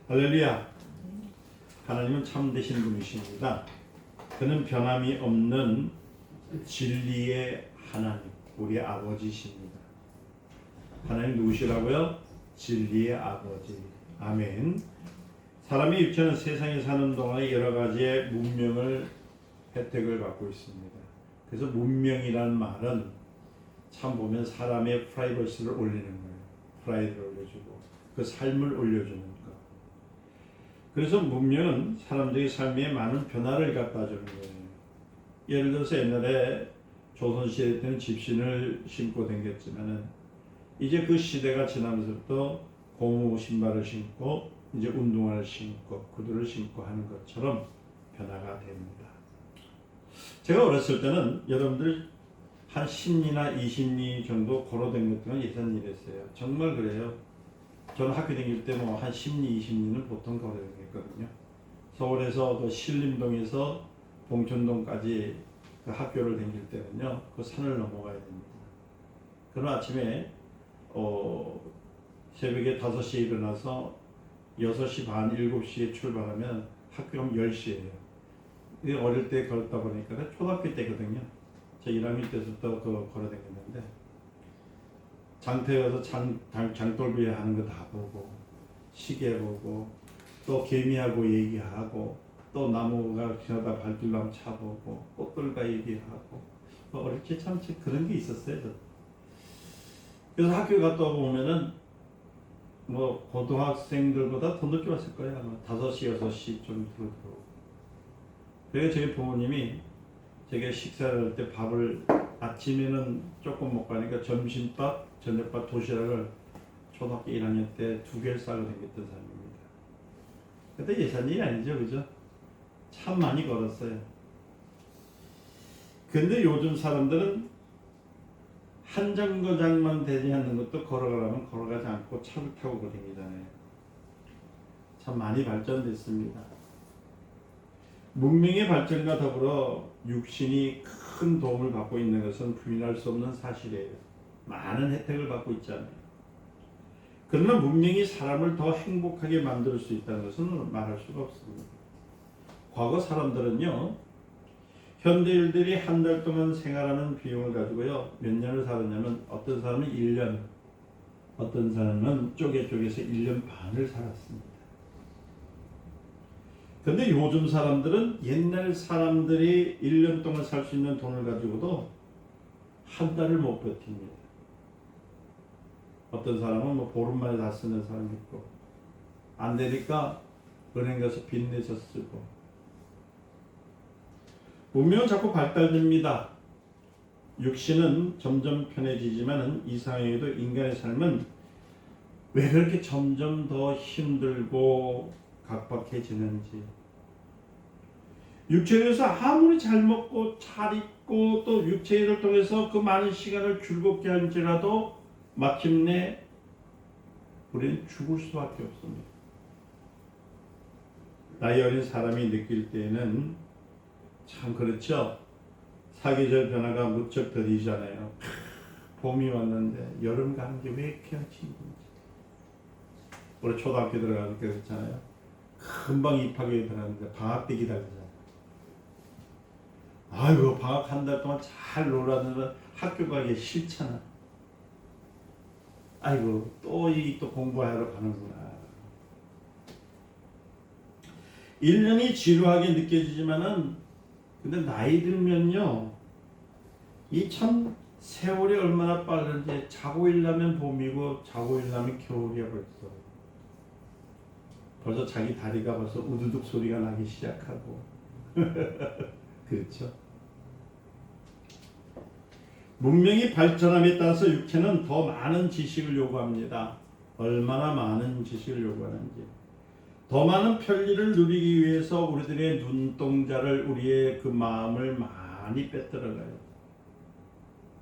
할렐루야. 하나님은 참되신 분이십니다. 그는 변함이 없는 진리의 하나님, 우리 아버지십니다. 하나님 누구시라고요? 진리의 아버지. 아멘. 사람이 육체는 세상에 사는 동안에 여러 가지의 문명을 혜택을 받고 있습니다. 그래서 문명이라는 말은 참 보면 사람의 프라이버시를 올리는 거예요. 프라이드를 올려주고 그 삶을 올려주는 것. 그래서 문명은 사람들의 삶에 많은 변화를 갖다 주는 거예요. 예를 들어서 옛날에 조선시대 때는 집신을 신고 다녔지만은 이제 그 시대가 지나면서부터 고무 신발을 신고 이제 운동화를 신고 구두를 신고 하는 것처럼 변화가 됩니다. 제가 어렸을 때는 여러분들 한 10리나 20리 정도 걸어 다니는 것들은 예산일이었어요. 정말 그래요. 저는 학교 다닐 때 뭐 한 10리, 20리는 보통 걸어 다녔거든요. 서울에서 그 신림동에서 봉천동까지 그 학교를 다닐 때는요, 그 산을 넘어가야 됩니다. 그런 아침에 새벽에 5시에 일어나서 6시 반, 7시에 출발하면 학교가 10시예요. 어릴 때 걸었다 보니까 초등학교 때거든요. 제 1학년 때부터 걸어 다녔는데 장터에 가서 장돌비 하는 거 다 보고 시계 보고 또 개미하고 얘기하고 또 나무가 지나다 발길로 한번 차보고 꽃들과 얘기하고 어릴 때 참 그런 게 있었어요. 그래서 학교 갔다 보면은 뭐 고등학생들보다 더 늦게 왔을 거예요. 아마 5시, 6시 좀 들어오고. 그래서 저희 부모님이 제가 식사를 할 때 밥을 아침에는 조금 먹고 하니까 점심밥, 저녁밥, 도시락을 초등학교 1학년 때 2개를 싸고 다녔던 사람입니다. 그때 예산일이 아니죠, 그죠? 참 많이 걸었어요. 근데 요즘 사람들은 한 정거장만 되지 않는 것도 걸어가려면 걸어가지 않고 차를 타고 다니잖아요. 참 많이 발전됐습니다. 문명의 발전과 더불어 육신이 큰 도움을 받고 있는 것은 부인할 수 없는 사실이에요. 많은 혜택을 받고 있잖아요. 그러나 문명이 사람을 더 행복하게 만들 수 있다는 것은 말할 수가 없습니다. 과거 사람들은요, 현대인들이 한 달 동안 생활하는 비용을 가지고요, 몇 년을 살았냐면 어떤 사람은 1년, 어떤 사람은 쪼개서 1년 반을 살았습니다. 근데 요즘 사람들은 옛날 사람들이 1년 동안 살 수 있는 돈을 가지고도 한 달을 못 버팁니다. 어떤 사람은 뭐 보름 만에 다 쓰는 사람이 있고, 안 되니까 은행 가서 빚내서 쓰고. 문명은 자꾸 발달됩니다. 육신은 점점 편해지지만 이상하게도 인간의 삶은 왜 그렇게 점점 더 힘들고 각박해지는지. 육체에서 아무리 잘 먹고 잘 입고 또 육체를 통해서 그 많은 시간을 즐겁게 할지라도 마침내 우리는 죽을 수밖에 없습니다. 나이 어린 사람이 느낄 때에는 참 그렇죠. 사계절 변화가 무척 더디잖아요. 봄이 왔는데 여름 가는 게 왜 이렇게 힘든지. 우리 초등학교 들어가는 게 그렇잖아요. 금방 입학에 들어갔는데 방학 때 기다리잖아요. 아이고 방학 한 달 동안 잘 놀았는데 학교 가기 싫잖아. 아이고 또 공부하러 가는구나. 1년이 지루하게 느껴지지만은 근데 나이 들면요, 이 참 세월이 얼마나 빠른지. 자고 일라면 봄이고 자고 일라면 겨울이야. 벌써 자기 다리가 벌써 우두둑 소리가 나기 시작하고. 그렇죠. 문명이 발전함에 따라서 육체는 더 많은 지식을 요구합니다. 얼마나 많은 지식을 요구하는지. 더 많은 편리를 누리기 위해서 우리들의 눈동자를, 우리의 그 마음을 많이 빼들어가요.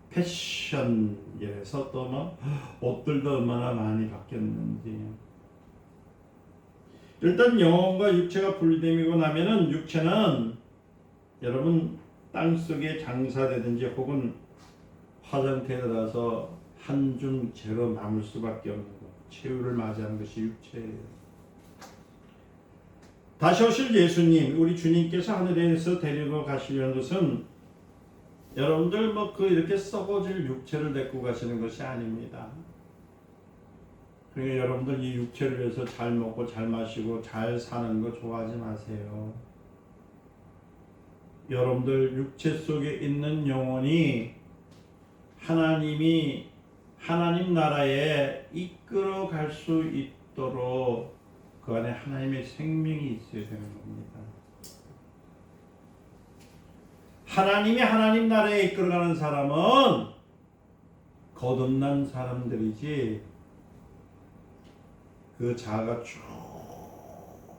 패션에서 또 뭐 옷들도 얼마나 많이 바뀌었는지. 일단 영혼과 육체가 분리되고 나면은 육체는 여러분 땅속에 장사되든지 혹은 화장터에 들어가서 한줌 재로 남을 수밖에 없는 것. 최후를 맞이하는 것이 육체예요. 다시 오실 예수님, 우리 주님께서 하늘에서 데리고 가시려는 것은 여러분들 뭐 그 이렇게 썩어질 육체를 데리고 가시는 것이 아닙니다. 그러니까 여러분들 이 육체를 위해서 잘 먹고 잘 마시고 잘 사는 거 좋아하지 마세요. 여러분들 육체 속에 있는 영혼이 하나님이 하나님 나라에 이끌어 갈 수 있도록 그 안에 하나님의 생명이 있어야 되는 겁니다. 하나님이 하나님 나라에 이끌어가는 사람은 거듭난 사람들이지 그 자아가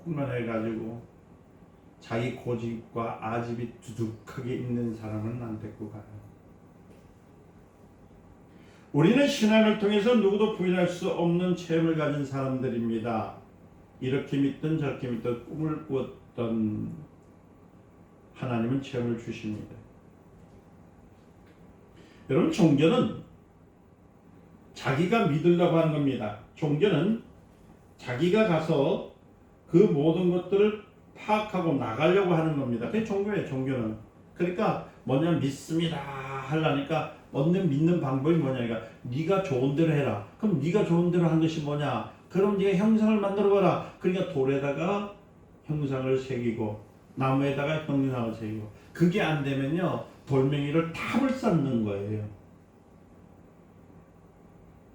충만해가지고 자기 고집과 아집이 두둑하게 있는 사람은 안 데리고 가요. 우리는 신앙을 통해서 누구도 부인할 수 없는 체험을 가진 사람들입니다. 이렇게 믿든 저렇게 믿든 꿈을 꾸었던 하나님은 체험을 주십니다. 여러분, 종교는 자기가 믿으려고 하는 겁니다. 종교는 자기가 가서 그 모든 것들을 파악하고 나가려고 하는 겁니다. 그게 종교예요, 종교는. 그러니까 뭐냐, 믿습니다 하려니까 얻는 믿는 방법이 뭐냐니까 네가 좋은 대로 해라. 그럼 네가 좋은 대로 한 것이 뭐냐? 그럼 네가 형상을 만들어 봐라. 그러니까 돌에다가 형상을 새기고 나무에다가 형상을 새기고 그게 안 되면요 돌멩이를 탑을 쌓는 거예요.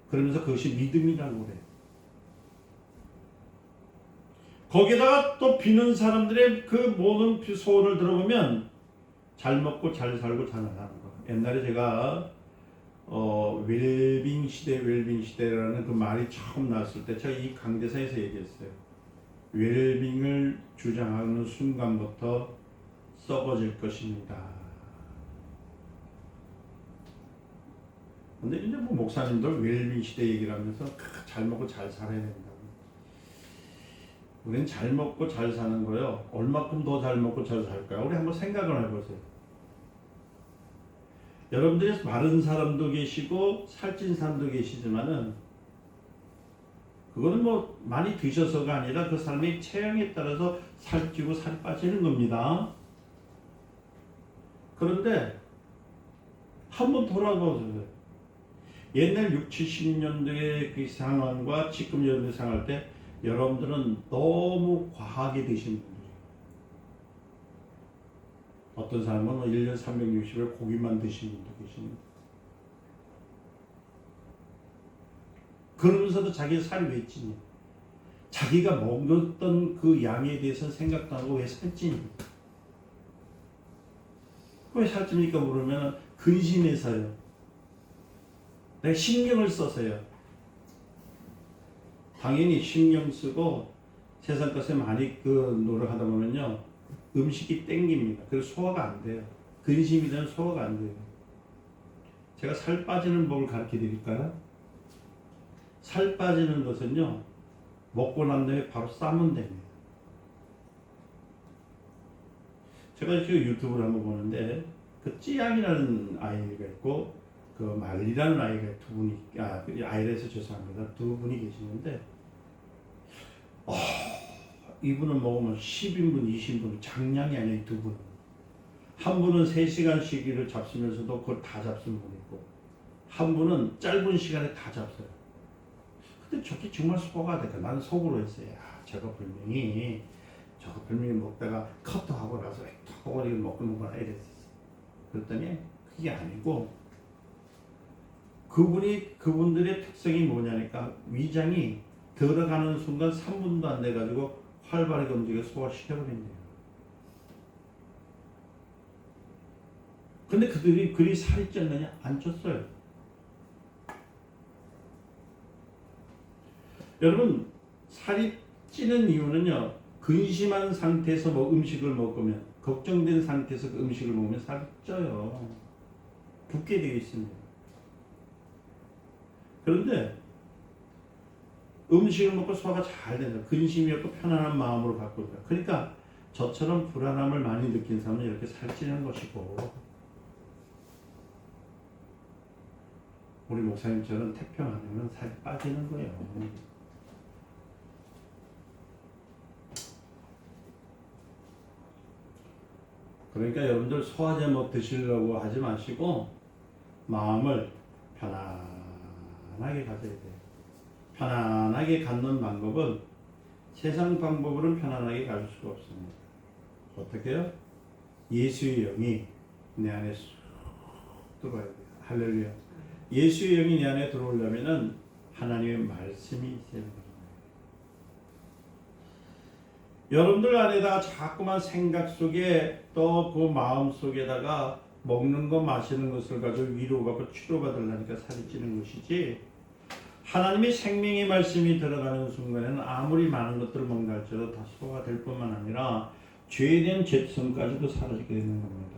그러면서 그것이 믿음이라고 그래요. 거기다가 또 비는 사람들의 그 모든 소원을 들어보면 잘 먹고 잘 살고 잘 나가는 거. 옛날에 제가 웰빙 시대라는 그 말이 처음 나왔을 때 제가 이 강대상에서 얘기했어요. 웰빙을 주장하는 순간부터 썩어질 것입니다. 근데 이제 뭐 목사님도 웰빙 시대 얘기를 하면서 잘 먹고 잘 살아야 된다고. 우리는 잘 먹고 잘 사는 거요. 얼마큼 더 잘 먹고 잘 살까요? 우리 한번 생각을 해보세요. 여러분들이 마른 사람도 계시고 살찐 사람도 계시지만은 그거는 뭐 많이 드셔서가 아니라 그 사람의 체형에 따라서 살찌고 살이 빠지는 겁니다. 그런데 한번 돌아보세요. 옛날 6, 70년대의 그 상황과 지금 여러분들 상황할 때 여러분들은 너무 과하게 드신 분들이에요. 어떤 사람은 1년 360일 고기만 드시는 분도 계십니다. 그러면서도 자기 살이 왜 찌니? 자기가 먹었던 그 양에 대해서 생각도 안 하고 왜 살찌니? 왜 살찌니까 물으면 근심해서요. 내가 신경을 써서요. 당연히 신경 쓰고 세상 것에 많이 노력하다 보면요. 음식이 땡깁니다. 그래서 소화가 안 돼요. 근심이 되면 소화가 안 돼요. 제가 살 빠지는 법을 가르쳐 드릴까요? 살 빠지는 것은요. 먹고 난 다음에 바로 싸면 됩니다. 제가 지금 유튜브를 한번 보는데 그 찌양이라는 아이가 있고 그 말리라는 아이가 두 분이 아이라서 죄송합니다. 두 분이 계시는데 이분은 먹으면 10인분, 20인분 장량이 아니에요. 이 두 분은. 한 분은 3시간씩을 잡수면서도 그걸 다 잡수는 분 있고 한 분은 짧은 시간에 다 잡숴요. 근데 저게 정말 소화가 될까? 나는 속으로 했어요. 저거 분명히 먹다가 컵도 하고 나서 턱을 먹고 먹거나 이랬었어. 그랬더니 그게 아니고 그분들의 특성이 뭐냐니까 위장이 들어가는 순간 3분도 안 돼가지고 활발하게 움직여 소화시켜버린대요. 근데 그들이 살이 쪘느냐? 안 쪘어요. 여러분 살이 찌는 이유는요. 근심한 상태에서 음식을 먹으면 걱정된 상태에서 그 음식을 먹으면 살이 쪄요. 붓게 되어 있습니다. 그런데 음식을 먹고 소화가 잘 된다. 근심이 없고 편안한 마음으로 갖고 있다. 그러니까 저처럼 불안함을 많이 느낀 사람은 이렇게 살찌는 것이고 우리 목사님처럼 태평하면 살이 빠지는 거예요. 그러니까 여러분들 소화제 뭐 드시려고 하지 마시고 마음을 편안하게 가져야 돼요. 편안하게 갖는 방법은 세상 방법으로는 편안하게 가질 수가 없습니다. 어떻게 해요? 예수의 영이 내 안에 쑥 들어와야 돼요. 할렐루야. 예수의 영이 내 안에 들어오려면은 하나님의 말씀이 있어야 됩니다. 여러분들 안에다가 자꾸만 생각 속에 또 그 마음 속에다가 먹는 것 마시는 것을 가지고 위로받고 치료받으려니까 살이 찌는 것이지, 하나님의 생명의 말씀이 들어가는 순간에는 아무리 많은 것들을 먹는다 할지라도 다 소화가 될 뿐만 아니라 죄에 대한 죄성까지도 사라지게 되는 겁니다.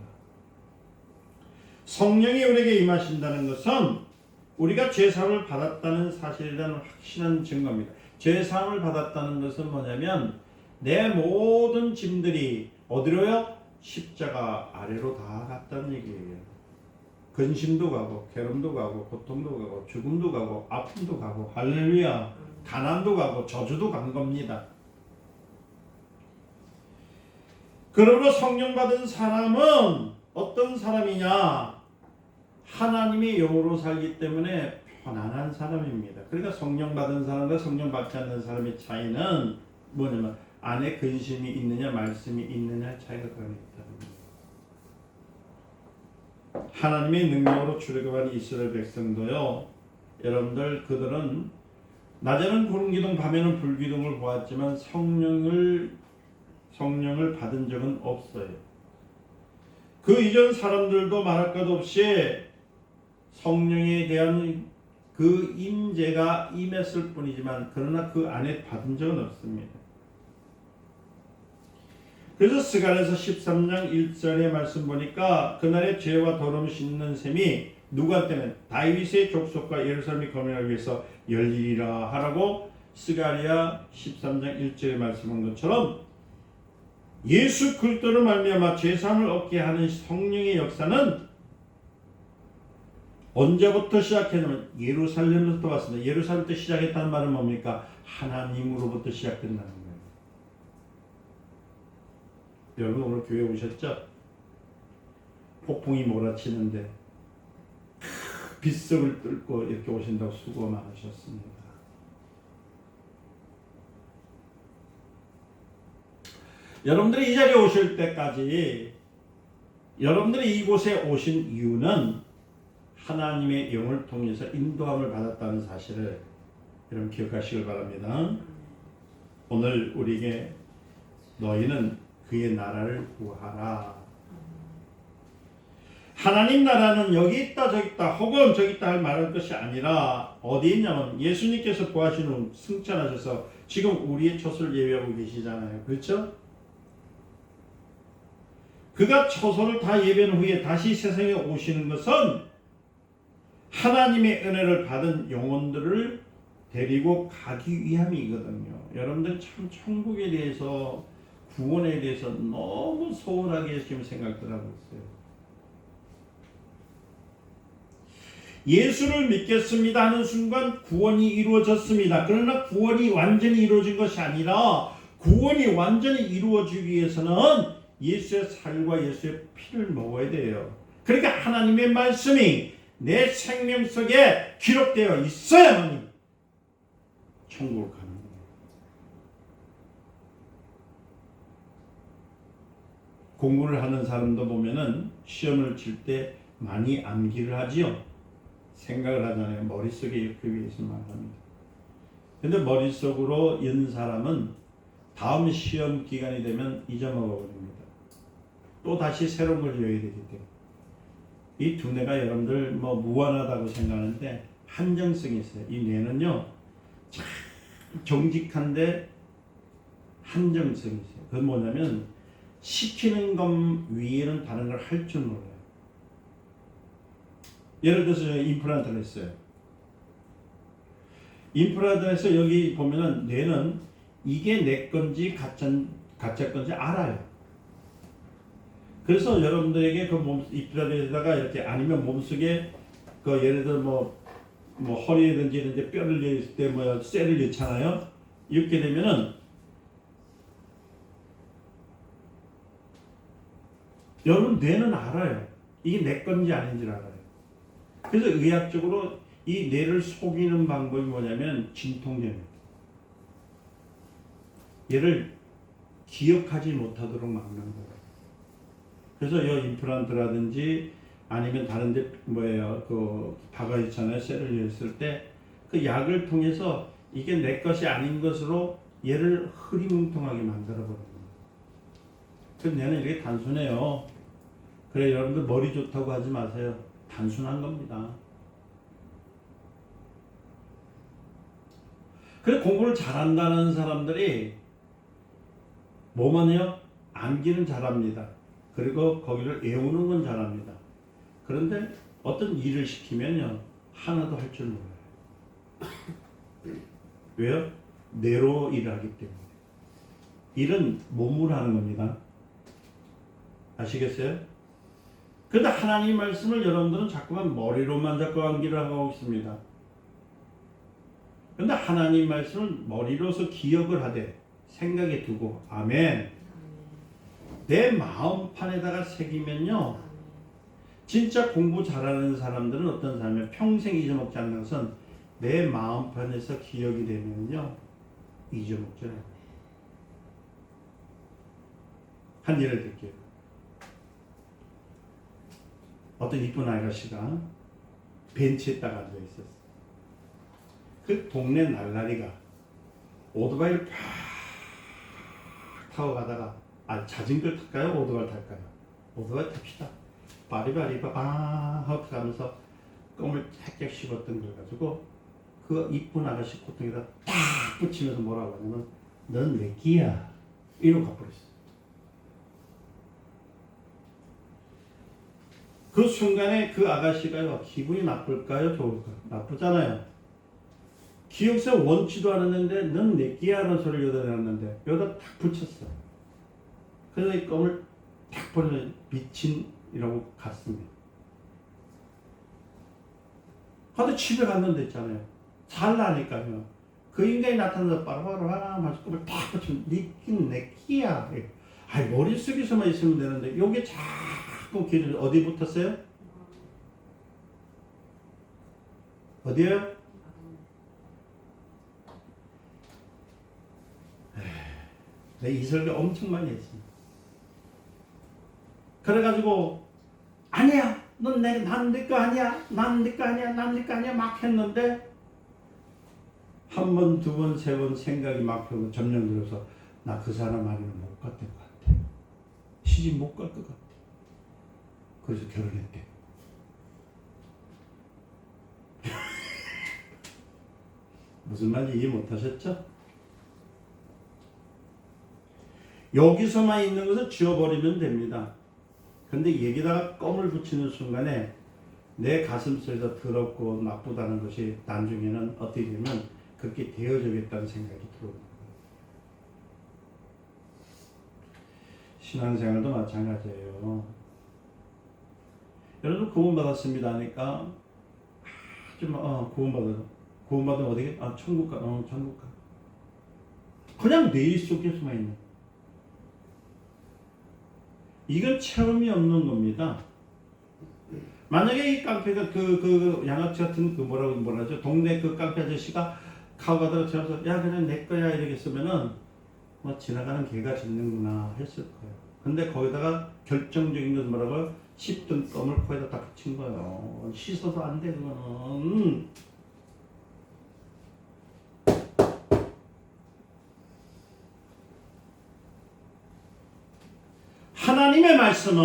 성령이 우리에게 임하신다는 것은 우리가 죄사함을 받았다는 사실에 대한 확신한 증거입니다. 죄사함을 받았다는 것은 뭐냐면 내 모든 짐들이 어디로요? 십자가 아래로 다 갔다는 얘기예요. 근심도 가고 괴로움도 가고 고통도 가고 죽음도 가고 아픔도 가고 할렐루야, 가난도 가고 저주도 간 겁니다. 그러므로 성령 받은 사람은 어떤 사람이냐? 하나님의 영으로 살기 때문에 편안한 사람입니다. 그러니까 성령 받은 사람과 성령 받지 않는 사람의 차이는 뭐냐면 안에 근심이 있느냐 말씀이 있느냐 차이가 그런 있다는 겁니다. 하나님의 능력으로 출애굽한 이스라엘 백성도요, 여러분들 그들은 낮에는 구름 기둥 밤에는 불 기둥을 보았지만 성령을 받은 적은 없어요. 그 이전 사람들도 말할 것 없이 성령에 대한 그 임재가 임했을 뿐이지만 그러나 그 안에 받은 적은 없습니다. 그래서 스가랴서 13장 1절의 말씀 보니까 그날의 죄와 더러움 씻는 셈이 누구한테는 다윗의 족속과 예루살렘의 거민을 위해서 열리리라 하라고 스가랴 13장 1절의 말씀한 것처럼 예수 그리스도를 말미암아 죄사함을 얻게 하는 성령의 역사는 언제부터 시작했냐면 예루살렘부터 왔습니다. 예루살렘부터 시작했다는 말은 뭡니까? 하나님으로부터 시작된다는 거예요. 여러분 오늘 교회 오셨죠? 폭풍이 몰아치는데 빗속을 뚫고 이렇게 오신다고 수고 많으셨습니다. 여러분들이 이 자리에 오실 때까지 여러분들이 이곳에 오신 이유는 하나님의 영을 통해서 인도함을 받았다는 사실을 여러분 기억하시길 바랍니다. 오늘 우리에게 너희는 그의 나라를 구하라. 하나님 나라는 여기 있다 저기 있다 혹은 저기 있다 할 말할 것이 아니라 어디 있냐면 예수님께서 구하신 후 승천하셔서 지금 우리의 처소를 예비하고 계시잖아요. 그렇죠? 그가 처소를 다 예비한 후에 다시 세상에 오시는 것은 하나님의 은혜를 받은 영혼들을 데리고 가기 위함이거든요. 여러분들 참 천국에 대해서 구원에 대해서 너무 소원하게 지금 생각들 하고 있어요. 예수를 믿겠습니다 하는 순간 구원이 이루어졌습니다. 그러나 구원이 완전히 이루어진 것이 아니라 구원이 완전히 이루어지기 위해서는 예수의 살과 예수의 피를 먹어야 돼요. 그러니까 하나님의 말씀이 내 생명 속에 기록되어 있어야만 천국을 가는 거예요. 공부를 하는 사람도 보면은 시험을 칠 때 많이 암기를 하지요. 생각을 하잖아요. 머릿속에 읽기 위해서만 합니다. 근데 머릿속으로 연 사람은 다음 시험 기간이 되면 잊어먹어 버립니다. 또 다시 새로운 걸 외워야 되기 때문에 이 두뇌가 여러분들 뭐 무한하다고 생각하는데 한정성이 있어요. 이 뇌는요 참 정직한데 한정성이 있어요. 그건 뭐냐면 시키는 것 위에는 다른 걸 할 줄 몰라요. 예를 들어서 임플란트를 했어요. 임플란트에서 여기 보면은 뇌는 이게 내 건지 가짜 건지 알아요. 그래서 여러분들에게 그 몸 임플란트에다가 이렇게 아니면 몸속에 그 예를 들어 뭐 허리든지 이런 데 뼈를 넣을 때 뭐 쇠를 넣잖아요. 이렇게 되면은 여러분 뇌는 알아요. 이게 내 건지 아닌지를 알아요. 그래서 의학적으로 이 뇌를 속이는 방법이 뭐냐면 진통제입니다. 얘를 기억하지 못하도록 막는 거예요. 그래서 이 임플란트라든지 아니면 다른데 뭐예요, 그 박아 있잖아요. 쇠를 이었을 때 그 약을 통해서 이게 내 것이 아닌 것으로 얘를 흐리뭉텅하게 만들어 버립니다. 그래서 얘는 이렇게 단순해요. 그래 여러분들 머리 좋다고 하지 마세요. 단순한 겁니다. 그래 공부를 잘한다는 사람들이 뭐만 해요? 암기는 잘합니다. 그리고 거기를 외우는 건 잘합니다. 그런데 어떤 일을 시키면요 하나도 할 줄 몰라요. 왜요? 뇌로 일을 하기 때문에. 일은 몸으로 하는 겁니다. 아시겠어요? 그런데 하나님 말씀을 여러분들은 자꾸만 머리로만 자꾸 암기를 하고 있습니다. 그런데 하나님 말씀을 머리로서 기억을 하되 생각에 두고 아멘. 내 마음판에다가 새기면요 진짜 공부 잘하는 사람들은 어떤 사람이면 평생 잊어먹지 않는 것은 내 마음판에서 기억이 되면요 잊어먹지 않아요. 한 예를 들게요. 어떤 이쁜 아가씨가 벤치에 딱 앉아 있었어. 그 동네 날라리가 오토바이를 팍 타고 가다가 자전거를 탈까요? 오토바이를 탈까요? 오토바이 탑시다. 바리바리바바 하고 가면서 껌을 쫙쫙 씹었던 걸 가지고 그 이쁜 아가씨 코통에다 딱 붙이면서 뭐라고 하냐면 넌 내 끼야 이러고 가버렸어. 그 순간에 그 아가씨가 기분이 나쁠까요? 좋을까요? 나쁘잖아요. 기억세 원치도 않았는데 넌 내 끼야라는 소리를 여기다 내놨는데 여기다 탁 붙였어. 그래서 이 껌을 탁 버리면 미친이라고 갔습니다. 하도 집에 갔는데 있잖아요. 살라니까요. 그 인간이 나타나서 빠라바라바라 하면서 껌을 탁 붙이면 니낀 내 끼야. 아이 머릿속에서만 있으면 되는데 여기 자꾸 기를 어디 붙었어요? 어디에요? 내 이 설교 엄청 많이 했습니다. 그래가지고 아니야 넌 난 네 거 아니야 난 네 거 아니야 난 네 거 아니야 막 했는데 한 번, 두 번, 세 번 생각이 막 점령 들어서 나 그 사람 아니면 못 갈 것 같아. 시집 못 갈 것 같아. 그래서 결혼했대. 무슨 말인지 이해 못 하셨죠? 여기서만 있는 것을 지워버리면 됩니다. 근데 여기다가 껌을 붙이는 순간에 내 가슴속에서 더럽고 나쁘다는 것이 나중에는 어떻게 되면 그렇게 되어져야겠다는 생각이 들어옵니다. 신앙생활도 마찬가지예요. 여러분 구원받았습니다 하니까 구원받으면 어디게? 천국 가. 천국 가. 그냥 뇌 속에서만 있는. 이건 체험이 없는 겁니다. 만약에 이 깡패가 그 양아치 같은 그 뭐라죠? 동네 그 깡패 아저씨가 가다가 저서 야 그냥 내 거야 이러겠으면은 뭐 지나가는 개가 짖는구나 했을 거예요. 근데 거기다가 결정적인 것은 뭐라고요? 씹던 껌을 코에다 딱 붙인 거예요. 씻어도 안 돼 그거는. 하나님의 말씀은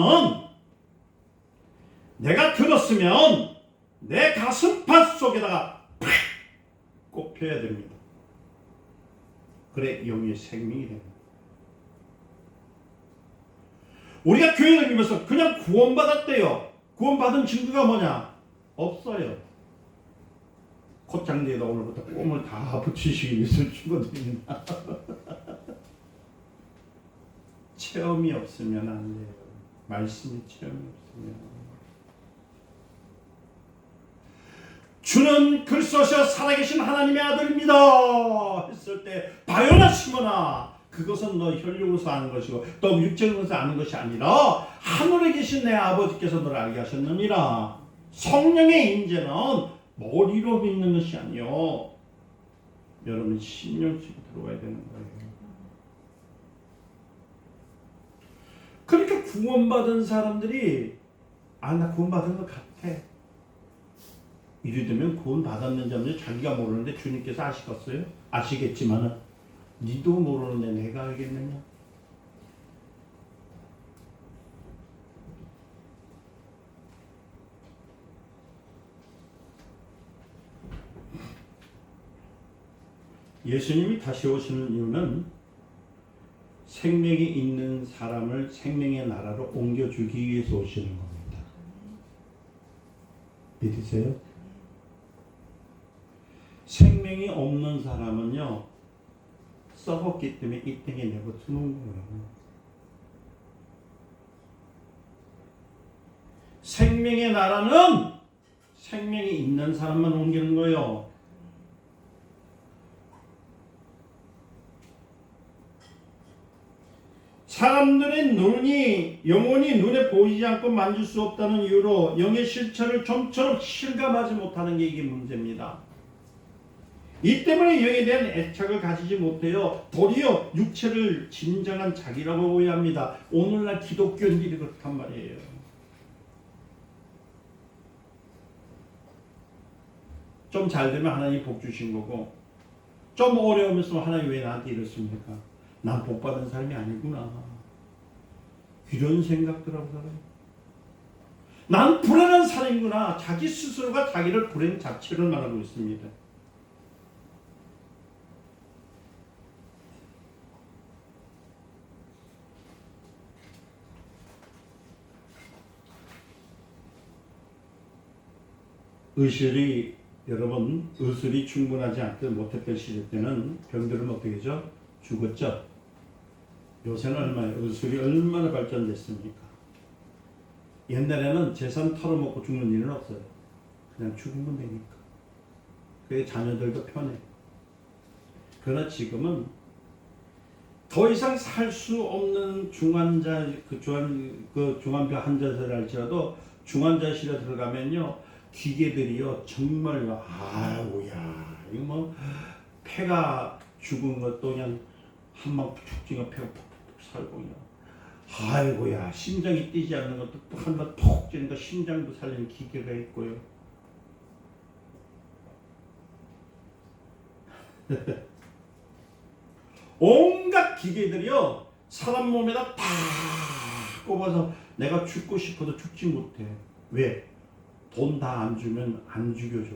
내가 들었으면 내 가슴팍 속에다가 팍 꼽혀야 됩니다. 그래 영의 생명이 됩니다. 우리가 교회 다니면서 그냥 구원받았대요. 구원받은 증거가 뭐냐? 없어요. 콧장대에다 오늘부터 꼼을 다 붙이시기 위해서 축원드립니다. 체험이 없으면 안 돼요. 말씀이 체험이 없으면. 주는 그리스도시여 살아계신 하나님의 아들입니다 했을 때 바요나 시모나 그것은 너 혈육으로서 아는 것이고 또 육체로서 아는 것이 아니라 하늘에 계신 내 아버지께서 너를 알게 하셨느니라. 성령의 임재는 머리로 믿는 것이 아니요. 여러분 심령식으로 들어와야 되는 거예요. 그러니까 구원받은 사람들이 나 구원받은 것 같아. 이리 되면 구원받았는지 없는지 자기가 모르는데 주님께서 아시겠어요? 아시겠지만은 니도 모르는데 내가 알겠느냐? 예수님이 다시 오시는 이유는 생명이 있는 사람을 생명의 나라로 옮겨주기 위해서 오시는 겁니다. 믿으세요? 생명이 없는 사람은요 썩었기 때문에 이 땅에 내버려두는 거예요. 생명의 나라는 생명이 있는 사람만 옮기는 거예요. 사람들의 눈이 영원히 눈에 보이지 않고 만질 수 없다는 이유로 영의 실체를 좀처럼 실감하지 못하는 게 이게 문제입니다. 이 때문에 영에 대한 애착을 가지지 못해요. 도리어 육체를 진정한 자기라고 오해합니다. 오늘날 기독교인들이 그렇단 말이에요. 좀 잘되면 하나님 복 주신 거고 좀 어려우면 하나님 왜 나한테 이렇습니까? 난 복 받은 사람이 아니구나. 이런 생각들하고 살아요. 난 불행한 사람이구나. 자기 스스로가 자기를 불행 자체를 말하고 있습니다. 의술이 여러분 의술이 충분하지 못했던 시대 때는 병들은 어떻게 하죠? 죽었죠. 요새는 의술이 얼마나 발전됐습니까? 옛날에는 재산 털어먹고 죽는 일은 없어요. 그냥 죽으면 되니까. 그게 자녀들도 편해. 그러나 지금은 더 이상 살 수 없는 중환자, 중환병 환자들 할지라도 중환자실에 들어가면요, 기계들이요, 정말, 아우야, 이거 뭐, 폐가 죽은 것도 그냥 한방 툭 찌가 폐가 푹푹 살고, 그냥. 아이고야, 심장이 뛰지 않는 것도 한방 푹 찌니까 심장도 살리는 기계가 있고요. 온갖 기계들이요 사람 몸에다 다 꼽아서 내가 죽고 싶어도 죽지 못해. 왜? 돈 다 안 주면 안 죽여줘.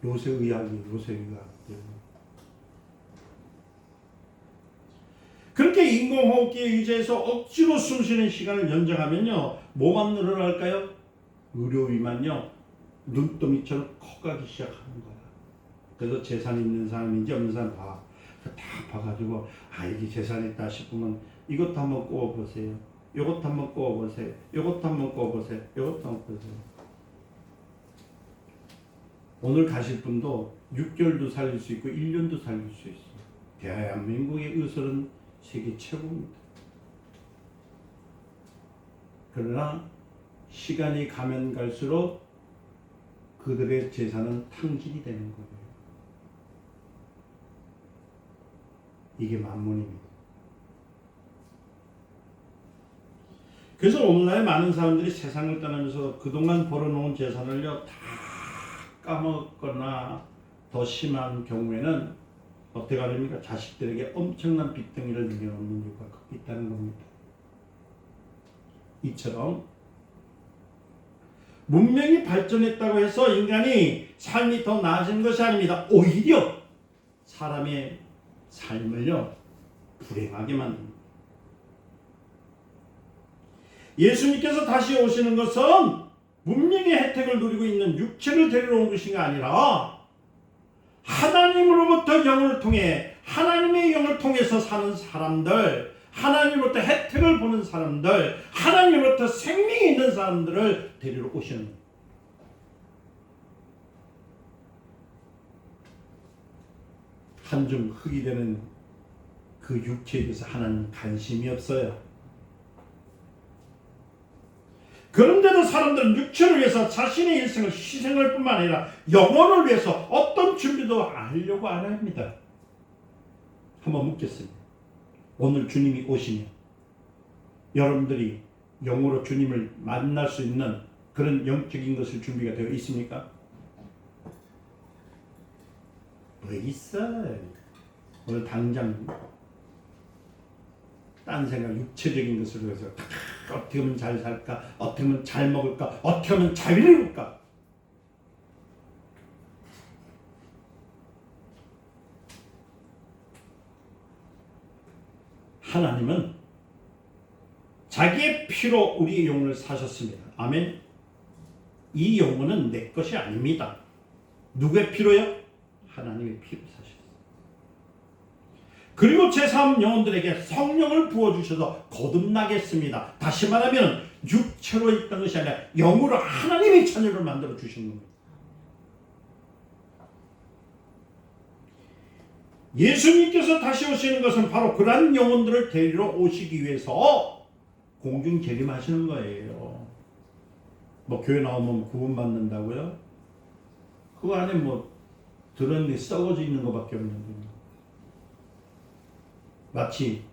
요새 의학이 요새 의학. 그렇게 인공호흡기에 의지해서 억지로 숨쉬는 시간을 연장하면요 뭐만 늘어날까요? 의료비만요 눈더미처럼 커가기 시작하는 거야. 그래서 재산 있는 사람인지 없는 사람 다 봐가지고 이게 재산 있다 싶으면 이것도 한번 꼽아보세요. 이것도 한번 꼽아보세요. 이것도 한번 꼽아보세요. 이것도 한번 꼽아보세요. 오늘 가실 분도 6개월도 살릴 수 있고 1년도 살릴 수 있어요. 대한민국의 의술은 세계 최고입니다. 그러나 시간이 가면 갈수록 그들의 재산은 탕진이 되는 거예요. 이게 만문입니다. 그래서 오늘날 많은 사람들이 세상을 떠나면서 그동안 벌어놓은 재산을요 다 까먹거나 더 심한 경우에는 어떻게 하렵니까? 자식들에게 엄청난 빚덩이를 남겨놓는 이유가 있다는 겁니다. 이처럼 문명이 발전했다고 해서 인간이 삶이 더 나아진 것이 아닙니다. 오히려 사람의 삶을요 불행하게 만듭니다. 예수님께서 다시 오시는 것은 문명의 혜택을 누리고 있는 육체를 데리러 온 것이 아니라 하나님으로부터 영을 통해 하나님의 영을 통해서 사는 사람들, 하나님으로부터 혜택을 보는 사람들, 하나님으로부터 생명이 있는 사람들을 데리러 오시는 거예요. 한 줌 흙이 되는 그 육체에 대해서 하나님 관심이 없어요. 그런데도 사람들은 육체를 위해서 자신의 일생을 희생할 뿐만 아니라 영혼을 위해서 어떤 준비도 하려고 안 합니다. 한번 묻겠습니다. 오늘 주님이 오시면 여러분들이 영으로 주님을 만날 수 있는 그런 영적인 것을 준비가 되어 있습니까? 왜 있어요? 오늘 당장 딴 생각, 육체적인 것을 위해서 어떻게 하면 잘 살까? 어떻게 하면 잘 먹을까? 어떻게 하면 잘 이룰까? 하나님은 자기의 피로 우리의 영혼을 사셨습니다. 아멘. 이 영혼은 내 것이 아닙니다. 누구의 피로요? 하나님의 피로 사셨어요. 그리고 제3 영혼들에게 성령을 부어주셔서 거듭나게 했습니다. 다시 말하면 육체로 있던 것이 아니라 영으로 하나님의 자녀를 만들어 주신 겁니다. 예수님께서 다시 오시는 것은 바로 그러한 영혼들을 데리러 오시기 위해서 공중 재림하시는 거예요. 뭐 교회 나오면 구원받는다고요? 그 안에 뭐 들었는데 썩어져 있는 것밖에 없는데, 마치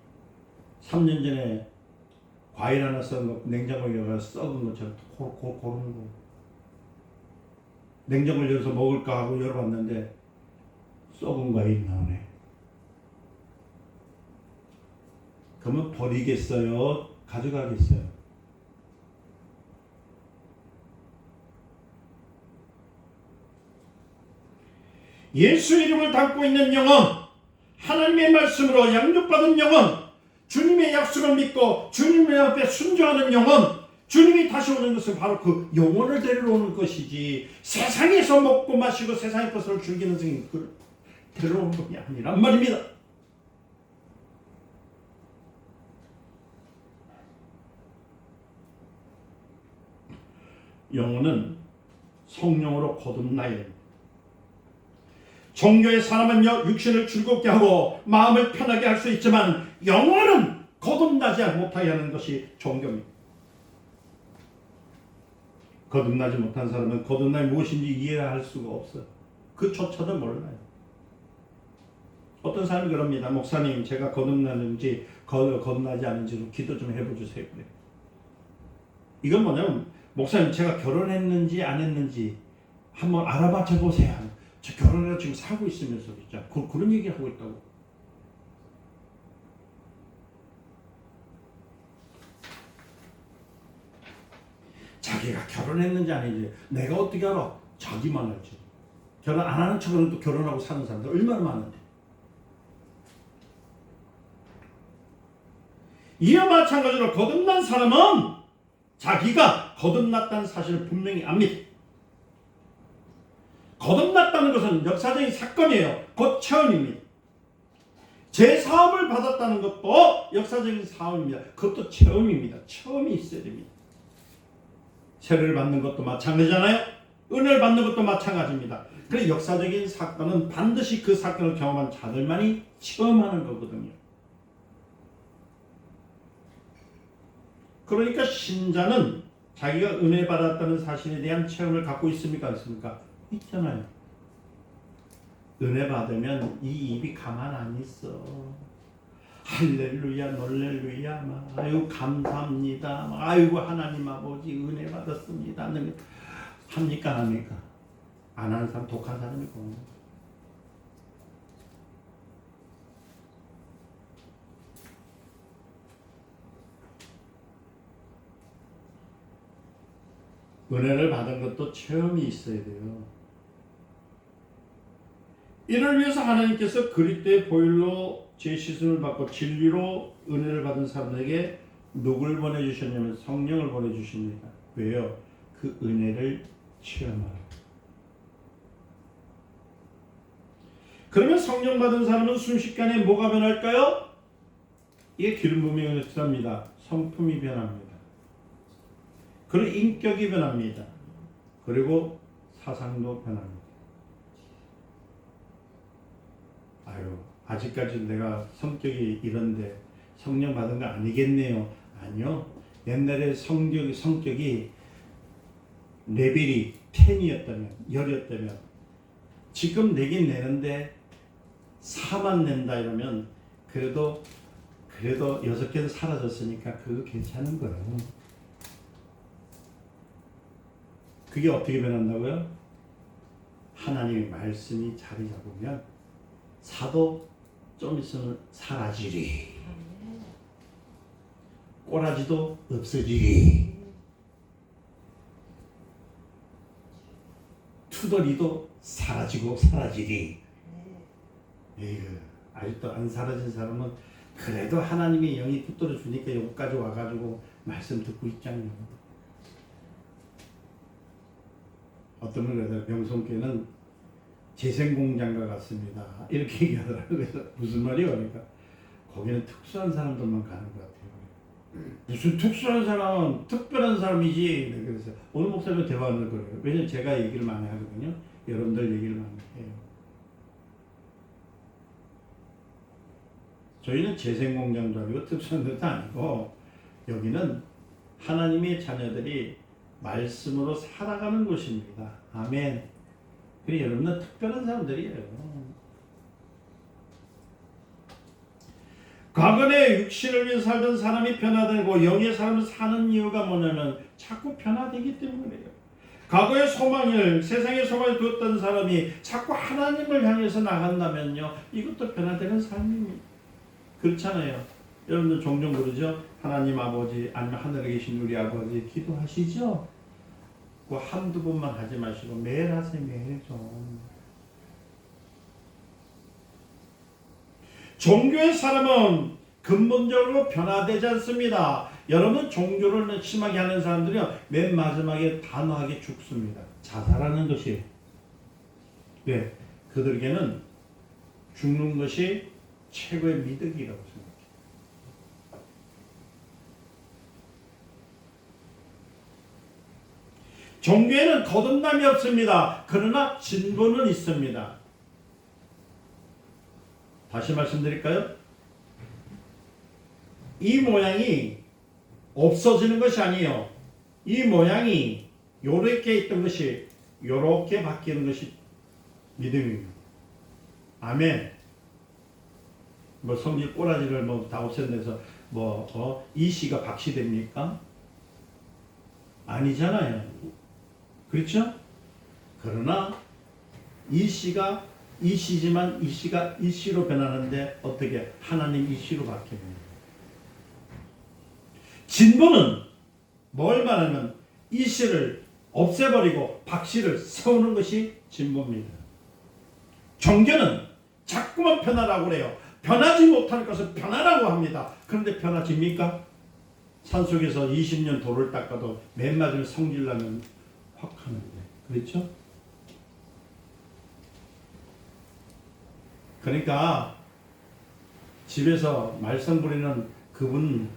3년 전에 과일 하나 썩은 거 냉장고에 열어서 썩은 것처럼 그런 거. 냉장고를 열어서 먹을까 하고 열어봤는데 썩은 과일이 나오네. 그러면 버리겠어요? 가져가겠어요? 예수 이름을 담고 있는 영혼, 하나님의 말씀으로 양육받은 영혼, 주님의 약속을 믿고 주님의 앞에 순종하는 영혼, 주님이 다시 오는 것은 바로 그 영혼을 데리러 오는 것이지 세상에서 먹고 마시고 세상의 것을 즐기는 성인 그 데리러 오는 것이 아니란 말입니다. 영혼은 성령으로 거듭나야 됩니다. 종교의 사람은요, 육신을 즐겁게 하고 마음을 편하게 할 수 있지만 영혼은 거듭나지 못하게 하는 것이 종교입니다. 거듭나지 못한 사람은 거듭남이 무엇인지 이해할 수가 없어요. 그조차도 몰라요. 어떤 사람이 그럽니다. 목사님, 제가 거듭나는지 거듭나지 않은지 기도 좀 해보주세요. 그래. 이건 뭐냐면, 목사님, 제가 결혼했는지 안 했는지 한번 알아봐 보세요. 저 결혼해서 지금 살고 있으면서 진짜 그런 얘기하고 있다고. 자기가 결혼했는지 아닌지 내가 어떻게 알아? 자기만 알지. 결혼 안 하는 척은 또 결혼하고 사는 사람들 얼마나 많은데. 이와 마찬가지로 거듭난 사람은 자기가 거듭났다는 사실을 분명히 압니다. 거듭났다는 것은 역사적인 사건이에요. 곧 체험입니다. 제4을 받았다는 것도 역사적인 사업입니다. 그것도 체험입니다. 체험이 있어야 됩니다. 세례를 받는 것도 마찬가지잖아요. 은혜를 받는 것도 마찬가지입니다. 그래서 역사적인 사건은 반드시 그 사건을 경험한 자들만이 체험하는 거거든요. 그러니까 신자는 자기가 은혜 받았다는 사실에 대한 체험을 갖고 있습니까? 없습니까? 있잖아요. 은혜 받으면 이 입이 가만 안 있어. 할렐루야, 놀렐루야, 아유 감사합니다, 아이고 하나님 아버지 은혜 받았습니다. 합니까, 안 합니까? 안 하는 사람 독한 사람이고. 은혜를 받은 것도 체험이 있어야 돼요. 이를 위해서 하나님께서 그리스도의 보혈로 죄 씻음을 받고 진리로 은혜를 받은 사람에게 누굴 보내주셨냐면 성령을 보내주십니다. 왜요? 그 은혜를 체험하라. 그러면 성령 받은 사람은 순식간에 뭐가 변할까요? 이게 기름 부음이 필요합니다. 성품이 변합니다. 그리고 인격이 변합니다. 그리고 사상도 변합니다. 아유, 아직까지 내가 성격이 이런데 성령 받은 거 아니겠네요. 아니요. 옛날에 성격이 레벨이 10이었다면, 열이었다면 지금 내긴 내는데 4만 낸다 이러면 그래도 6개는 사라졌으니까 그거 괜찮은 거예요. 그게 어떻게 변한다고요? 하나님의 말씀이 자리 잡으면 사도 좀 있으면 사라지리, 꼬라지도 없어지리, 투덜이도 사라지리. 에휴, 아직도 안 사라진 사람은 그래도 하나님의 영이 붙들어 주니까 여기까지 와가지고 말씀 듣고 있잖아요. 어떤 분이 그래서 명성교회는 재생공장과 같습니다 이렇게 얘기하더라고요. 그래서 무슨 말이에요? 그러니까 거기는 특수한 사람들만 가는 것 같아요. 무슨 특수한 사람, 특별한 사람이지. 그래서 오늘 목사님 대화하는 거예요. 왜냐면 제가 얘기를 많이 하거든요. 여러분들 얘기를 많이 해요. 저희는 재생공장도 아니고 특수한 것도 아니고 여기는 하나님의 자녀들이 말씀으로 살아가는 곳입니다. 아멘. 그리고 여러분은 특별한 사람들이에요. 과거에 육신을 위해 살던 사람이 변화되고 영의 삶을 사는 이유가 뭐냐면 자꾸 변화되기 때문이에요. 과거의 소망을, 세상의 소망을 두었던 사람이 자꾸 하나님을 향해서 나간다면요, 이것도 변화되는 삶입니다. 그렇잖아요. 여러분들 종종 그러죠. 하나님 아버지, 아니면 하늘에 계신 우리 아버지 기도하시죠. 그 한두 번만 하지 마시고 매일 하세요. 매일 좀. 종교의 사람은 근본적으로 변화되지 않습니다. 여러분 종교를 심하게 하는 사람들이요, 맨 마지막에 단호하게 죽습니다. 자살하는 것이에요. 네, 그들에게는 죽는 것이 최고의 미덕이라고 생각해요. 종교에는 거듭남이 없습니다. 그러나 진보는 있습니다. 다시 말씀드릴까요? 이 모양이 없어지는 것이 아니에요. 이 모양이 요렇게 있던 것이 요렇게 바뀌는 것이 믿음입니다. 아멘. 뭐 성질 꼬라지를 뭐 다 없앤데서 이 씨가 박 씨 됩니까? 아니잖아요. 그렇죠? 그러나 이 씨가 이 씨지만 이 씨가 이 씨로 변하는데 어떻게 하나님 이 씨로 바뀌는 진보는 뭘 말하면 이 씨를 없애버리고 박 씨를 세우는 것이 진보입니다. 종교는 자꾸만 변하라고 그래요. 변하지 못할 것을 변하라고 합니다. 그런데 변화집니까? 산속에서 20년 돌을 닦아도 맨 마지막에 성질나면 확 하는데, 그렇죠? 그러니까 집에서 말썽 부리는 그분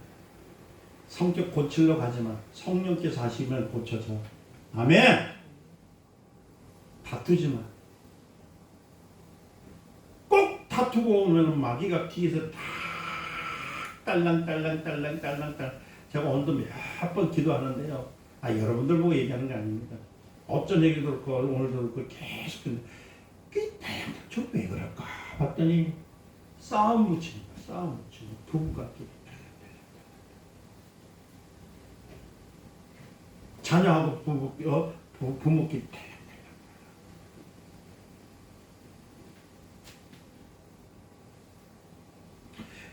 성격 고치려 가지만 성령께서 하시면 고쳐져. 아멘. 다투지 마. 꼭 다투고 오면 마귀가 뒤에서 다 딸랑딸랑. 제가 오늘도 몇 번 기도하는데요. 여러분들 보고 얘기하는 게 아닙니다. 어쩐 얘기도 그렇고 오늘도 그렇고 계속 저왜 그럴까 봤더니 싸움 붙이는 부부가 자녀하고 부모끼리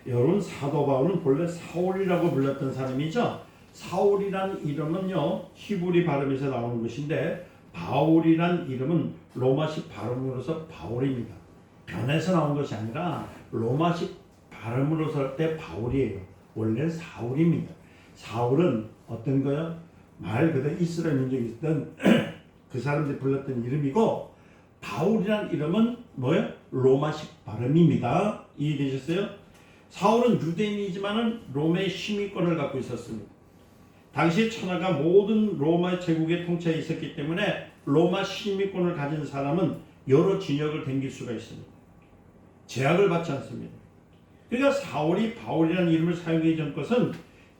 여러분 사도 바울은 본래 사울이라고 불렀던 사람이죠. 사울이란 이름은요 히브리 발음에서 나오는 것인데 바울이란 이름은 로마식 발음으로서 바울입니다. 변해서 나온 것이 아니라 로마식 발음으로서 할 때 바울이에요. 원래는 사울입니다. 사울은 어떤 거요? 말 그대로 이스라엘 민족이 있던 그 사람들이 불렀던 이름이고, 바울이란 이름은 뭐예요? 로마식 발음입니다. 이해되셨어요? 사울은 유대인이지만은 로마의 시민권을 갖고 있었습니다. 당시 천하가 모든 로마 제국의 통치에 있었기 때문에 로마 시민권을 가진 사람은 여러 진역을 댕길 수가 있습니다. 제약을 받지 않습니다. 그러니까 사울이 바울이라는 이름을 사용하기 전 것은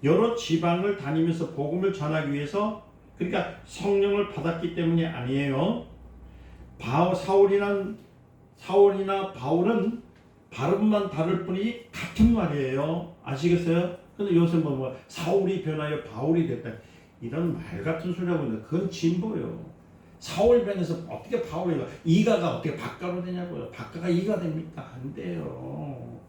여러 지방을 다니면서 복음을 전하기 위해서, 그러니까 성령을 받았기 때문이 아니에요. 사울이나 바울은 발음만 다를 뿐이 같은 말이에요. 아시겠어요? 근데 요새 뭐 사울이 변하여 바울이 됐다, 이런 말 같은 소리 하고 있는데 그건 진보예요. 사울 변해서 어떻게 바울이, 이가가 어떻게 박가로 되냐고요. 박가가 이가 됩니까? 안 돼요.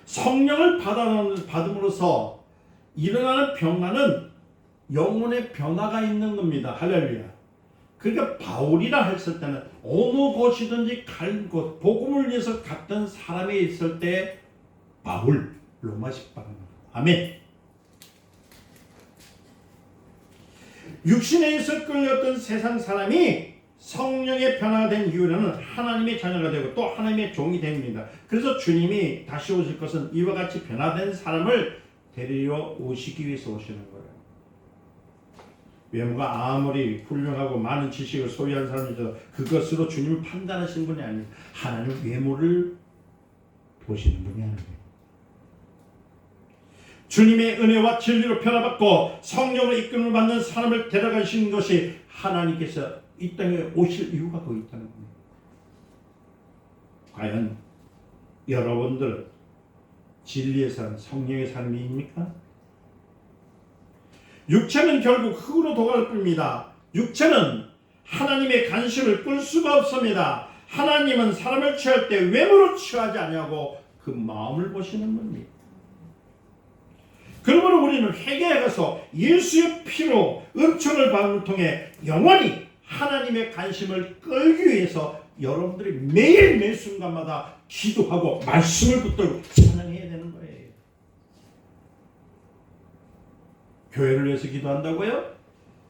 성령을 받음으로써 일어나는 변화는 영혼의 변화가 있는 겁니다. 할렐루야. 그러니까 바울이라 했을 때는 어느 곳이든지 갈 곳, 복음을 위해서 갔던 사람이 있을 때 바울, 로마식 발음. 아멘. 육신에 의해서 끌렸던 세상 사람이 성령의 변화가 된 이유는 하나님의 자녀가 되고 또 하나님의 종이 됩니다. 그래서 주님이 다시 오실 것은 이와 같이 변화된 사람을 데리러 오시기 위해서 오시는 거예요. 외모가 아무리 훌륭하고 많은 지식을 소유한 사람이죠, 그것으로 주님을 판단하시는 분이 아니에요. 하나님 외모를 보시는 분이 아니에요. 주님의 은혜와 진리로 변화받고 성령으로 이끌림을 받는 사람을 데려가시는 것이 하나님께서 이 땅에 오실 이유가 거기 있다는 겁니다. 과연 여러분들 진리의 삶, 성령의 삶입니까? 육체는 결국 흙으로 도갈 뿐입니다. 육체는 하나님의 관심을 끌 수가 없습니다. 하나님은 사람을 취할 때 외모로 취하지 아니하고 그 마음을 보시는 분입니다. 그러므로 우리는 회개에 가서 예수의 피로 은총을 받음을 통해 영원히 하나님의 관심을 끌기 위해서 여러분들이 매일 매 순간마다 기도하고 말씀을 붙들고 찬양해야 되는 거예요. 교회를 위해서 기도한다고요?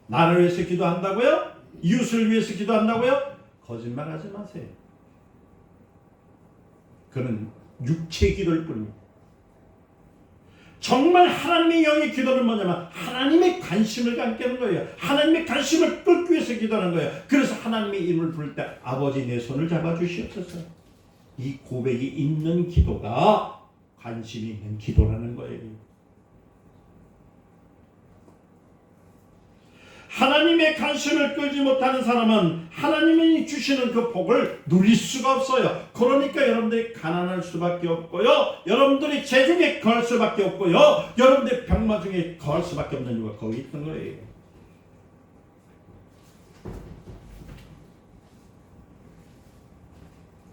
나를 위해서 기도한다고요? 이웃을 위해서 기도한다고요? 거짓말하지 마세요. 그는 육체의 기도일 뿐입니다. 정말 하나님의 영의 기도는 뭐냐면 하나님의 관심을 갖게 하는 거예요. 하나님의 관심을 끌기 위해서 기도하는 거예요. 그래서 하나님의 이름을 부를 때 아버지 내 손을 잡아주시옵소서. 이 고백이 있는 기도가 관심이 있는 기도라는 거예요. 하나님의 관심을 끌지 못하는 사람은 하나님이 주시는 그 복을 누릴 수가 없어요. 그러니까 여러분들이 가난할 수밖에 없고요, 여러분들이 재중에 거할 수밖에 없고요, 여러분들이 병마 중에 거할 수밖에 없는 이유가 거기 있는 거예요.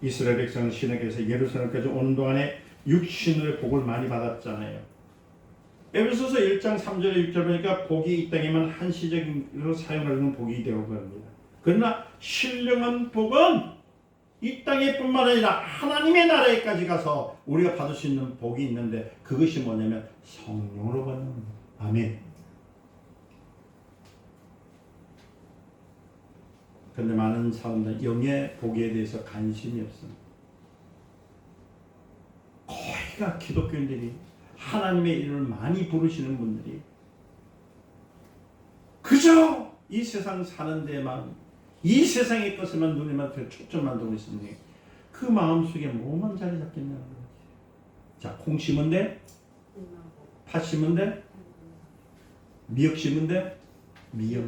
이스라엘 백성은 시내에서 예루살렘까지 오는 동안에 육신의 복을 많이 받았잖아요. 에베소서 1장 3절에 6절 보니까 복이 이 땅에만 한시적으로 사용하는 복이 되고 그럽니다. 그러나 신령한 복은 이 땅에 뿐만 아니라 하나님의 나라에까지 가서 우리가 받을 수 있는 복이 있는데, 그것이 뭐냐면 성령으로 받는 겁니다. 아멘. 그런데 많은 사람들은 영의 복에 대해서 관심이 없습니다. 거의가 기독교인들이, 하나님의 이름을 많이 부르시는 분들이 그저 이 세상 사는 데만, 이 세상의 것에만 눈에만 초점만 두고 있으니 그 마음속에 뭐만 자리 잡겠냐는 거지. 자, 콩 심은 데, 팥 심은 데, 미역 심은 데, 미역.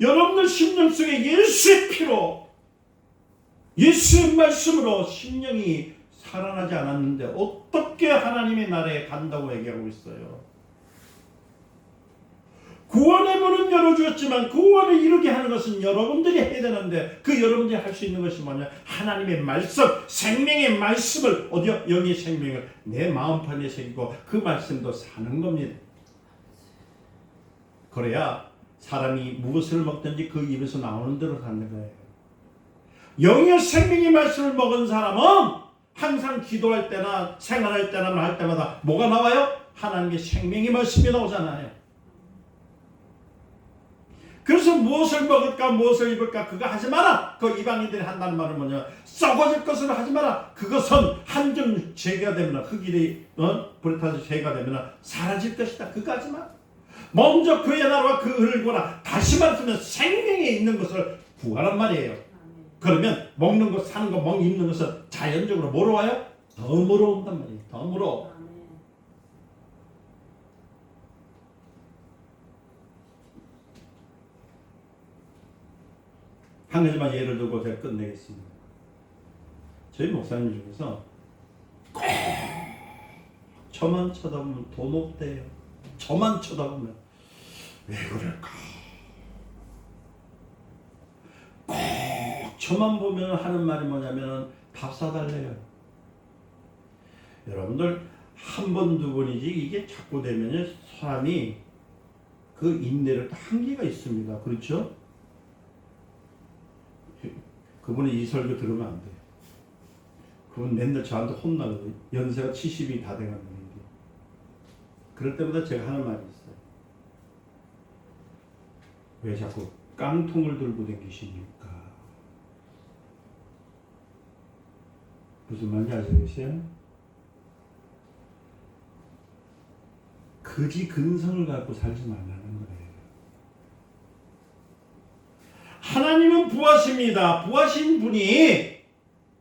여러분들 심령 속에 예수의 피로, 예수의 말씀으로 심령이 살아나지 않았는데 어떻게 하나님의 나라에 간다고 얘기하고 있어요? 구원의 문은 열어주었지만 구원을 이루게 하는 것은 여러분들이 해야 되는데, 그 여러분들이 할 수 있는 것이 뭐냐? 하나님의 말씀, 생명의 말씀을, 어디요? 영의 생명을 내 마음판에 새기고 그 말씀도 사는 겁니다. 그래야 사람이 무엇을 먹든지 그 입에서 나오는 대로 사는 거예요. 영의 생명의 말씀을 먹은 사람은 항상 기도할 때나 생활할 때나 말 때마다 뭐가 나와요? 하나님의 생명의 말씀이 나오잖아요. 그래서 무엇을 먹을까, 무엇을 입을까, 그거 하지 마라. 그 이방인들이 한다는 말은 뭐냐? 썩어질 것을 하지 마라. 그것은 한점 재가 되면, 흙이 불에 타서 재가 되면 사라질 것이다. 그거 하지 마. 먼저 그의 나라와 그 의를 구하라. 다시 말하면 생명에 있는 것을 구하란 말이에요. 그러면 먹는 것, 사는 것, 입는 것은 자연적으로 뭐로 와요? 덤으로 온단 말이에요. 덤으로. 한 가지만 예를 들고 제가 끝내겠습니다. 저희 목사님 중에서 꼭 저만 쳐다보면 돈 없대요. 저만 쳐다보면 왜 그럴까? 꼭 저만 보면 하는 말이 뭐냐면 밥 사달래요. 여러분들 한 번, 두 번이지 이게 자꾸 되면 사람이 그 인내를 한계가 있습니다. 그렇죠? 그분이 이 설교 들으면 안 돼요. 그분 맨날 저한테 혼나거든요. 연세가 70이 다 돼가는 분인데. 그럴 때마다 제가 하는 말이 있어요. 왜 자꾸 깡통을 들고 다니십니까? 무슨 말인지 아시겠어요? 거지 근성을 갖고 살지 말라는 거예요. 하나님은 부하십니다. 부하신 분이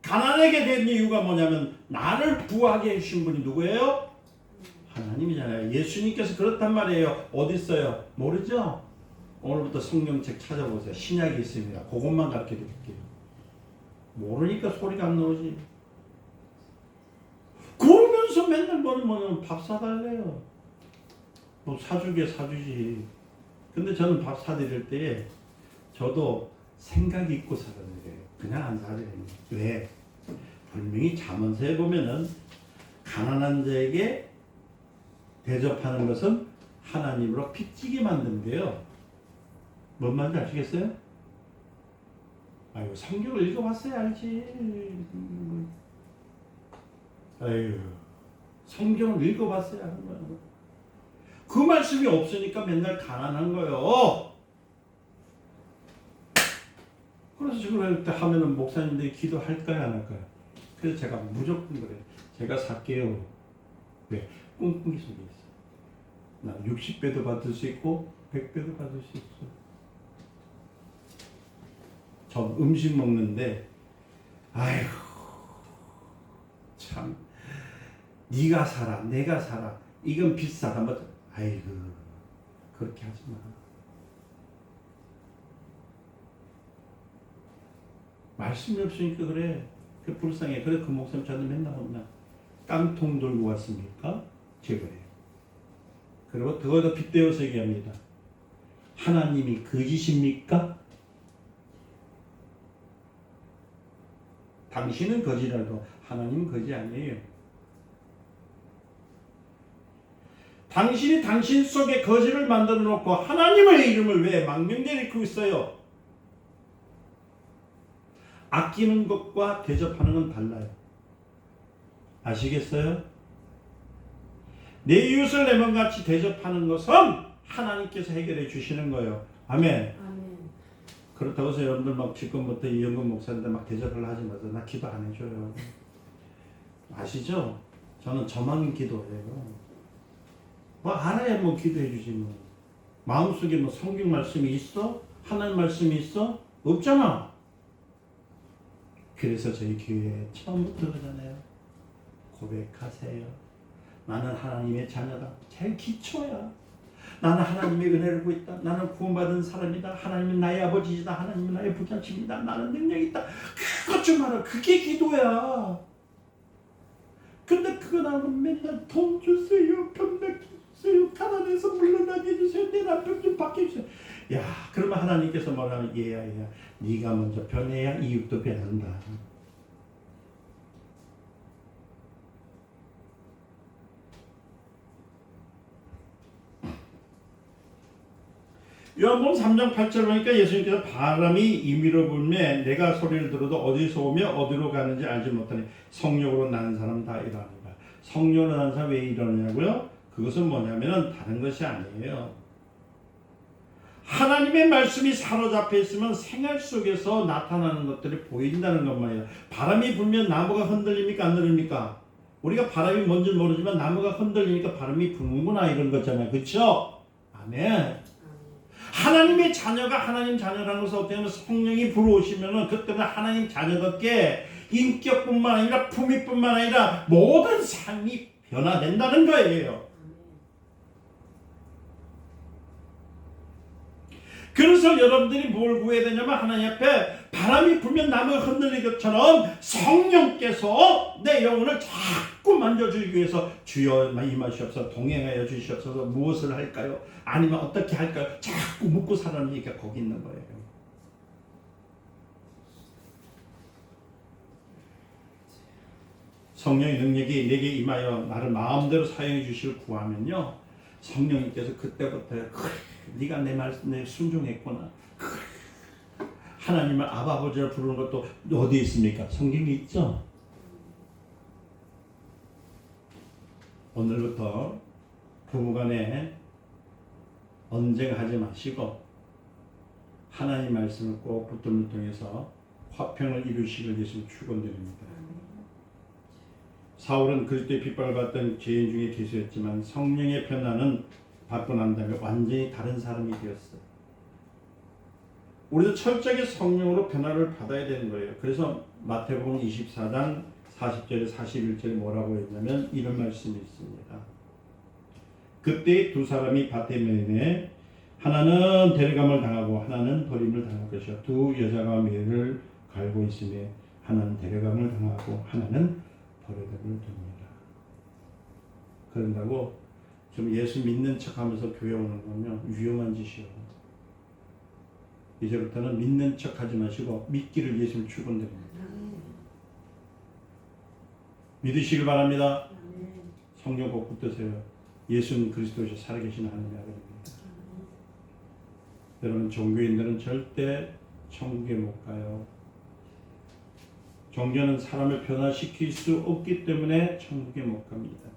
가난하게 된 이유가 뭐냐면 나를 부하게 해주신 분이 누구예요? 하나님이잖아요. 예수님께서 그렇단 말이에요. 어디 있어요? 모르죠? 오늘부터 성경책 찾아보세요. 신약이 있습니다. 그것만 가르쳐 드릴게요. 모르니까 소리가 안 나오지. 그러면서 맨날 뭐는 밥 사달래요. 뭐 사주지. 근데 저는 밥 사드릴 때 저도 생각이 있고 사드려요. 그냥 안 사드려요. 왜? 분명히 잠언서에 보면은 가난한 자에게 대접하는 것은 하나님으로 빚지게 만든대요. 뭔 말인지 아시겠어요? 아이고 성경을 읽어봤어야 알지. 아이고 성경을 읽어봤어야 하는 거야. 그 말씀이 없으니까 맨날 가난한 거예요. 그래서 지금 하면은 목사님들이 기도할까요 안 할까요? 그래서 제가 무조건 그래요. 제가 살게요. 왜? 꿍꿍이 속에 있어. 난 60배도 받을 수 있고 100배도 받을 수 있어. 저 음식 먹는데 아이고 참 네가 살아 내가 살아 이건 비싸다 뭐 아이고 그렇게 하지 마. 말씀이 없으니까 그래. 그 불쌍해. 그래 그 목사님 저한테 맨날 혼나. 깡통 들고 왔습니까? 제가 그래요. 그리고 그거도 빗대어서 얘기합니다. 하나님이 거짓입니까? 당신은 거지라도 하나님은 거지 아니에요. 당신이 당신 속에 거지를 만들어 놓고 하나님의 이름을 왜 망명되리고 있어요? 아끼는 것과 대접하는 건 달라요. 아시겠어요? 내 이웃을 내 몸같이 대접하는 것은 하나님께서 해결해 주시는 거예요. 아멘. 아멘. 그렇다고 해서 여러분들 막 지금부터 이영근 목사님들 막 대접을 하지 마세요. 나 기도 안 해줘요. 아시죠? 저는 저만 기도해요. 뭐 알아야 뭐 기도해 주지 뭐. 마음속에 뭐 성경 말씀이 있어? 하나님 말씀이 있어? 없잖아. 그래서 저희 교회에 처음부터 그러잖아요. 고백하세요. 나는 하나님의 자녀다. 제일 기초야. 나는 하나님의 은혜를 받고 있다. 나는 구원받은 사람이다. 하나님은 나의 아버지이다. 하나님은 나의 부자십니다. 나는 능력이 있다. 그것 좀 알아. 그게 기도야. 근데 그거 나오면 맨날 돈 주세요. 병나게 주세요. 가난해서 물러나게 해주세요. 내 남편 좀 바꿔주세요. 야, 그러면 하나님께서 뭐라면 얘야. 네가 먼저 변해야 이웃도 변한다. 요한복음 3장 8절 보니까 예수님께서 바람이 임의로 불매 내가 소리를 들어도 어디서 오며 어디로 가는지 알지 못하니 성령으로 나는 사람 다 이러합니다. 성령으로 나는 사람 왜 이러냐고요? 그것은 뭐냐면은 다른 것이 아니에요. 하나님의 말씀이 사로잡혀 있으면 생활 속에서 나타나는 것들이 보인다는 것만이에요. 바람이 불면 나무가 흔들립니까 안 흔들립니까? 우리가 바람이 뭔지 모르지만 나무가 흔들리니까 바람이 부는구나 이런 거잖아요. 그렇죠? 아멘. 하나님의 자녀가 하나님 자녀라는 것은 어떻게 하면 성령이 불어오시면은 그때는 하나님 자녀답게 인격뿐만 아니라 품위뿐만 아니라 모든 삶이 변화된다는 거예요. 그래서 여러분들이 뭘 구해야 되냐면 하나님 앞에 바람이 불면 나무가 흔들리는 것처럼 성령께서 내 영혼을 자꾸 만져주기 위해서 주여 임하시옵소서, 동행하여 주시옵소서, 무엇을 할까요? 아니면 어떻게 할까요? 자꾸 묻고 살아는 얘기가 거기 있는 거예요. 성령의 능력이 내게 임하여 나를 마음대로 사용해 주시를 구하면요, 성령님께서 그때부터 그래, 네가 내 말씀에 순종했구나, 그래, 하나님을 아바 아버지라 부르는 것도 어디에 있습니까? 성경에 있죠. 오늘부터 부부간에 언쟁하지 마시고 하나님 말씀을 꼭 붙들을 통해서 화평을 이루시길 예수님 축원드립니다. 사울은 그리스도의 핍박을 받던 죄인 중에 계수였지만 성령의 변화는 받고 난 다음에 완전히 다른 사람이 되었어요. 우리도 철저하게 성령으로 변화를 받아야 되는 거예요. 그래서 마태복음 24장 40절에 41절에 뭐라고 했냐면 이런 말씀이 있습니다. 그때 두 사람이 밭에 매매 하나는 데려감을 당하고 하나는 버림을 당할 것이요 두 여자가 매를 갈고 있으며 하나는 데려감을 당하고 하나는 버림을 듭니다. 그런다고 좀 예수 믿는 척하면서 교회 오는 건요 위험한 짓이요. 이제부터는 믿는 척하지 마시고 믿기를 예수님 축원드립니다. 믿으시길 바랍니다. 성경 꼭 붙드세요. 예수는 그리스도시 살아계신 하나님의 아들입니다. 여러분, 종교인들은 절대 천국에 못 가요. 종교는 사람을 변화시킬 수 없기 때문에 천국에 못 갑니다.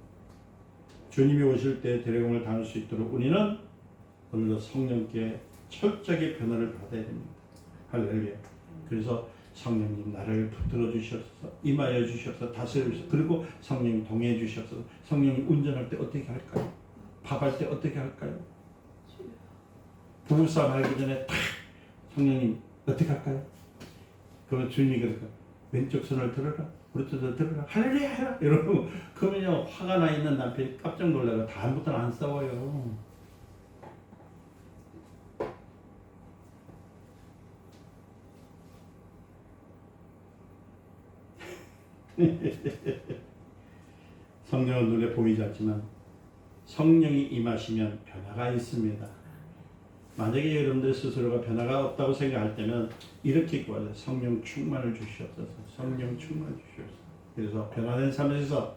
주님이 오실 때 데려감을 당할 수 있도록 우리는 오늘도 성령께 철저하게 변화를 받아야 됩니다. 할렐루야. 그래서 성령님 나를 붙들어 주시옵소서, 임하여 주시옵소서, 다스려 주시옵소서. 그리고 성령님 동행해 주시옵소서. 성령님 운전할 때 어떻게 할까요? 밥할 때 어떻게 할까요? 부부싸움 하기 전에 탁 성령님 어떻게 할까요? 그러면 주님이 그럴까? 왼쪽 손을 들어라, 오른쪽 손을 들어라, 할렐루야 해라 이러고 그러면요 화가 나 있는 남편이 깜짝 놀라고 다음부터는 안 싸워요. 성령은 눈에 보이지 않지만 성령이 임하시면 변화가 있습니다. 만약에 여러분들 스스로가 변화가 없다고 생각할 때면 이렇게 구하세요. 성령 충만을 주시옵소서. 성령 충만을 주시옵소서. 그래서 변화된 삶에서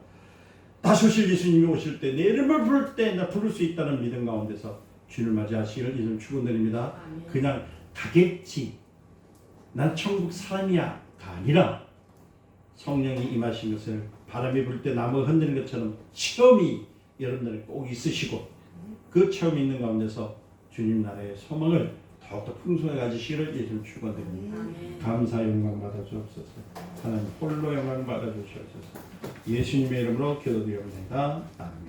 다시 오실 예수님이 오실 때 내 이름을 부를 때 나 부를 수 있다는 믿음 가운데서 주를 맞이하시기를 예수님 축원드립니다. 그냥 가겠지, 난 천국 사람이야 가 아니라 성령이 임하신 것을 바람이 불 때 나무가 흔드는 것처럼 체험이 여러분들이 꼭 있으시고 그 체험이 있는 가운데서 주님 나라의 소망을 더욱더 풍성하게 가지시기를 예수님 축원드립니다. 감사 영광 받아 주옵소서. 하나님 홀로 영광 받아 주시옵소서. 예수님의 이름으로 기도드립니다. 아멘.